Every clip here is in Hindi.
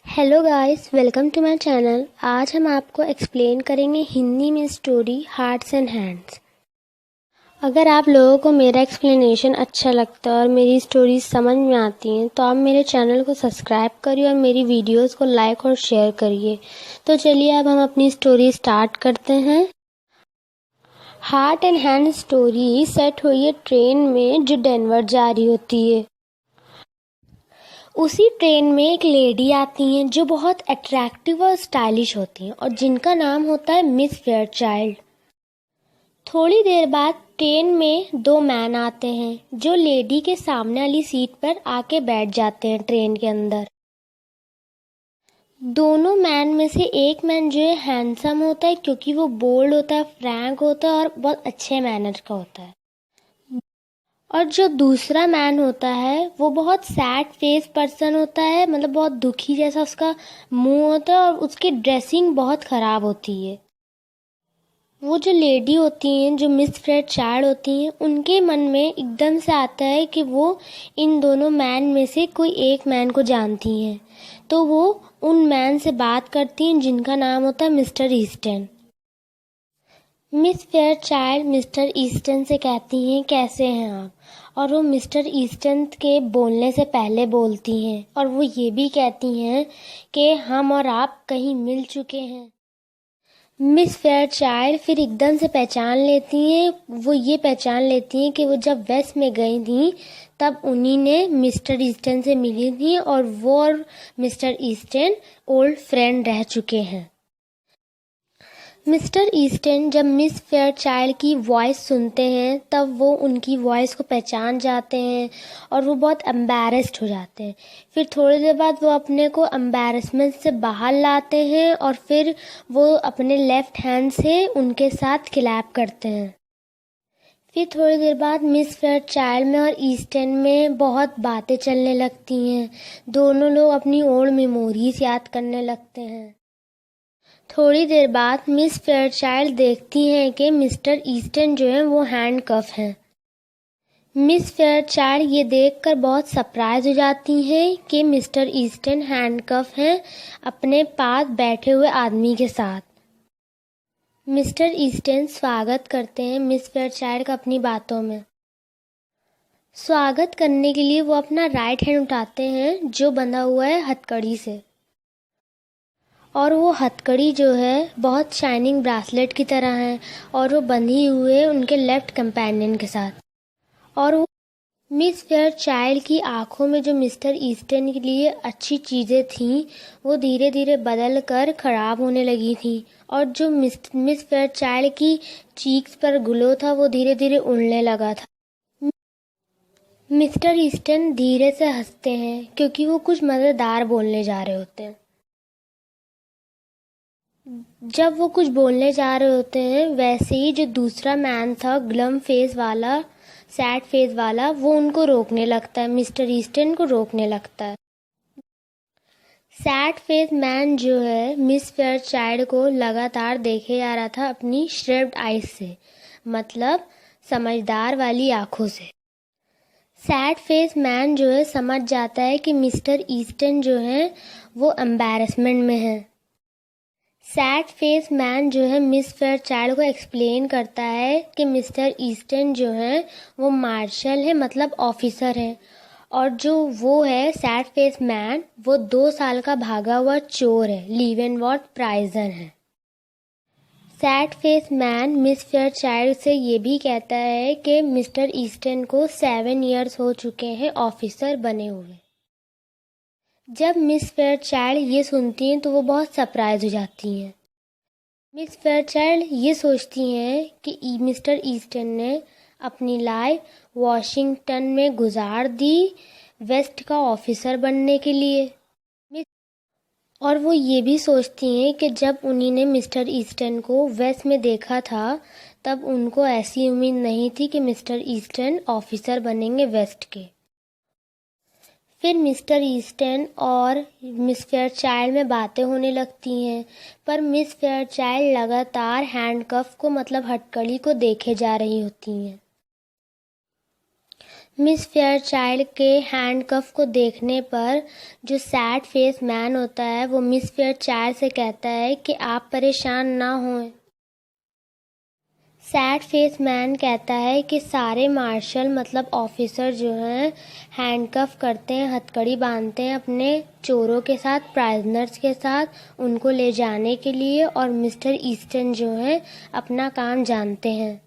Hello guys, welcome to my channel. आज हम आपको एक्सप्लेन करेंगे हिंदी में स्टोरी हार्ट्स एंड हैंड्स। अगर आप लोगों को मेरा एक्सप्लेनेशन अच्छा लगता है और मेरी स्टोरीज समझ में आती हैं तो आप मेरे चैनल को सब्सक्राइब करिए और मेरी वीडियोस को लाइक और शेयर करिए। तो चलिए अब हम अपनी स्टोरी स्टार्ट करते हैं। Heart and hand story set हुई है ट्रेन में जो डेनवर जा रही होती है। उसी ट्रेन में एक लेडी आती हैं जो बहुत अट्रैक्टिव और स्टाइलिश होती हैं और जिनका नाम होता है मिस फेयरचाइल्ड। थोड़ी देर बाद ट्रेन में दो मैन आते हैं जो लेडी के सामने वाली सीट पर आके बैठ जाते हैं ट्रेन के अंदर। दोनों मैन में से एक मैन जो है हैंडसम होता है क्योंकि वो बोल्ड होता है, फ्रैंक होता है और बहुत अच्छे मैनर का होता है। और जो दूसरा मैन होता है वो बहुत सैड फेस पर्सन होता है, मतलब बहुत दुखी जैसा उसका मुंह होता है और उसकी ड्रेसिंग बहुत खराब होती है। वो जो लेडी होती हैं, जो मिस फेयरचाइल्ड होती हैं, उनके मन में एकदम से आता है कि वो इन दोनों मैन में से कोई एक मैन को जानती हैं। तो वो उन मैन से बात करती हैं जिनका नाम होता है mister Easton. Miss Fairchild mister Easton से कहती हैं कैसे हैं आप, और वो मिस्टर ईस्टन के बोलने से पहले बोलती हैं और वो ये भी कहती हैं कि हम और आप कहीं मिल चुके हैं। मिस फेयरचाइल्ड फिर एकदम से पहचान लेती हैं, वो ये पहचान लेती हैं कि वो जब वेस्ट में गई थी तब उन्हीं ने मिस्टर ईस्टन से मिली थी और वो और मिस्टर ईस्टन ओल्ड फ्रेंड रह चुके हैं। मिस्टर ईस्टन जब मिस फेयरचाइल्ड की वॉइस सुनते हैं तब वो उनकी वॉइस को पहचान जाते हैं और वो बहुत एम्बैरेस्ड हो जाते हैं। फिर थोड़ी देर बाद वो अपने को एम्बैरेसमेंट से बाहर लाते हैं और फिर वो अपने लेफ्ट हैंड से उनके साथ क्लैप करते हैं। फिर थोड़ी देर बाद मिस फेयरचाइल्ड में और ईस्टन में बहुत बातें चलने लगती हैं। दोनों लोग अपनी ओल्ड मेमोरीज याद करने लगते हैं। थोड़ी देर बाद मिस फेयरचाइल्ड देखती हैं कि मिस्टर ईस्टन जो है वो हैंडकफ हैं। मिस फेयरचाइल्ड ये देखकर बहुत सरप्राइज हो जाती हैं कि मिस्टर ईस्टन हैंडकफ हैं अपने पास बैठे हुए आदमी के साथ। मिस्टर ईस्टन स्वागत करते हैं मिस फेयरचाइल्ड का अपनी बातों में। स्वागत करने के लिए वो अपना राइट हैंड उठाते हैं जो बंधा हुआ है हथकड़ी से, और वो हथकड़ी जो है बहुत शाइनिंग ब्रासलेट की तरह है और वो बंधी हुई है उनके लेफ्ट कंपेनियन के साथ। और वो मिस फेयरचाइल्ड की आंखों में जो मिस्टर ईस्टन के लिए अच्छी चीज़ें थीं वो धीरे धीरे बदल कर खराब होने लगी थी और जो मिस फेयरचाइल्ड की चीक्स पर ग्लो था वो धीरे धीरे उड़ने लगा था। मिस्टर ईस्टन धीरे से हंसते हैं क्योंकि वो कुछ मज़ेदार बोलने जा रहे होते हैं। जब वो कुछ बोलने जा रहे होते हैं वैसे ही जो दूसरा मैन था ग्लम फेस वाला, सैड फेस वाला, वो उनको रोकने लगता है, मिस्टर ईस्टन को रोकने लगता है। सैड फेस मैन जो है मिस फेयरचाइल्ड को लगातार देखे जा रहा था अपनी श्रेव्ड आइज से, मतलब समझदार वाली आंखों से। सैड फेस मैन जो है समझ जाता है कि मिस्टर ईस्टन जो है वो एम्बैरेसमेंट में है। सैड फेस मैन जो है मिस फेयरचाइल्ड को एक्सप्लेन करता है कि मिस्टर ईस्टन जो है वो मार्शल है, मतलब ऑफिसर है, और जो वो है सैड फेस मैन वो 2 साल का भागा हुआ चोर है, लीवेनवॉर्थ प्राइजन है। Sad face man miss Fairchild से ये भी कहता है कि मिस्टर ईस्टन को 7 इयर्स हो चुके हैं ऑफिसर बने हुए। जब मिस फेयरचाइल्ड ये सुनती हैं तो वो बहुत सरप्राइज हो जाती हैं। मिस फेयरचाइल्ड ये सोचती हैं कि मिस्टर ईस्टन ने अपनी लाइफ वॉशिंगटन में गुजार दी वेस्ट का ऑफिसर बनने के लिए। और वो ये भी सोचती हैं कि जब उन्हीं ने मिस्टर ईस्टन को वेस्ट में देखा था तब उनको ऐसी उम्मीद नहीं थी कि मिस्टर ईस्टन ऑफिसर बनेंगे वेस्ट के। फिर मिस्टर ईस्टन और मिस फेयरचाइल्ड में बातें होने लगती हैं, पर मिस फेयरचाइल्ड लगातार हैंडकफ को, मतलब हथकड़ी को देखे जा रही होती हैं। मिस फेयरचाइल्ड के हैंडकफ को देखने पर जो सैड फेस मैन होता है वो मिस फेयरचाइल्ड से कहता है कि आप परेशान ना हों। सैड फेस मैन कहता है कि सारे मार्शल मतलब ऑफिसर जो हैं हैंडकफ करते हैं, हथकड़ी बांधते हैं अपने चोरों के साथ, प्राइजनर्स के साथ उनको ले जाने के लिए, और मिस्टर ईस्टन जो हैं अपना काम जानते हैं।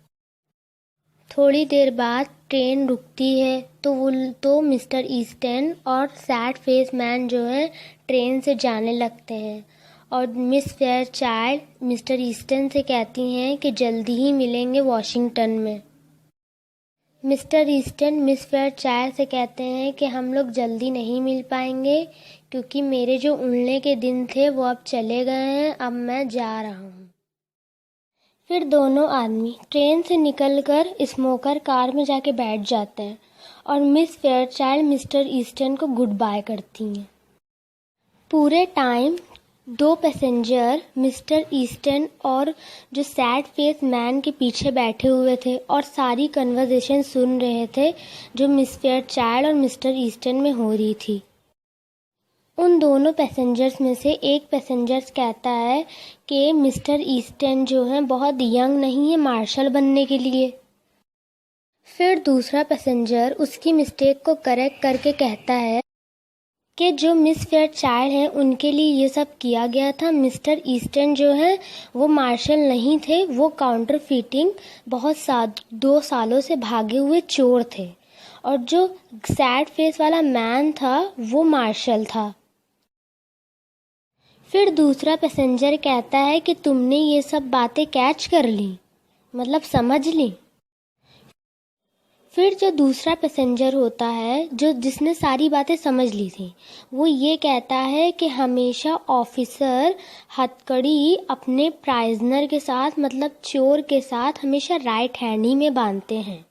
थोड़ी देर बाद ट्रेन रुकती है तो मिस्टर ईस्टन और सैड फेस मैन जो है ट्रेन से जाने लगते हैं और मिस फेयरचाइल्ड मिस्टर ईस्टन से कहती हैं कि जल्दी ही मिलेंगे वॉशिंगटन में। मिस्टर ईस्टन मिस फेयरचाइल्ड से कहते हैं कि हम लोग जल्दी नहीं मिल पाएंगे क्योंकि मेरे जो उड़ने के दिन थे वो अब चले गए हैं, अब मैं जा रहा हूँ। फिर दोनों आदमी ट्रेन से निकलकर स्मोकर कार में जाके बैठ जाते हैं और मिस फेयरचाइल्ड मिस्टर ईस्टन को गुड बाय करती हैं। पूरे टाइम दो पैसेंजर मिस्टर ईस्टन और जो सैड फेस मैन के पीछे बैठे हुए थे और सारी कन्वर्सेशन सुन रहे थे जो मिस फेयरचाइल्ड और मिस्टर ईस्टन में हो रही थी। उन दोनों पैसेंजर्स में से एक पैसेंजर्स कहता है कि मिस्टर ईस्टन जो है बहुत यंग नहीं है मार्शल बनने के लिए। फिर दूसरा पैसेंजर उसकी मिस्टेक को करेक्ट करके कहता है कि जो मिस फेयरचाइल्ड हैं उनके लिए ये सब किया गया था। मिस्टर ईस्टन जो है वो मार्शल नहीं थे, वो काउंटर फीटिंग 2 सालों से भागे हुए चोर थे और जो सैड फेस वाला मैन था वो मार्शल था। फिर दूसरा पैसेंजर कहता है कि तुमने ये सब बातें कैच कर ली, मतलब समझ ली। फिर जो दूसरा पैसेंजर होता है जिसने सारी बातें समझ ली थी वो ये कहता है कि हमेशा ऑफिसर हथकड़ी अपने प्राइजनर के साथ मतलब चोर के साथ हमेशा राइट हैंड ही में बांधते हैं।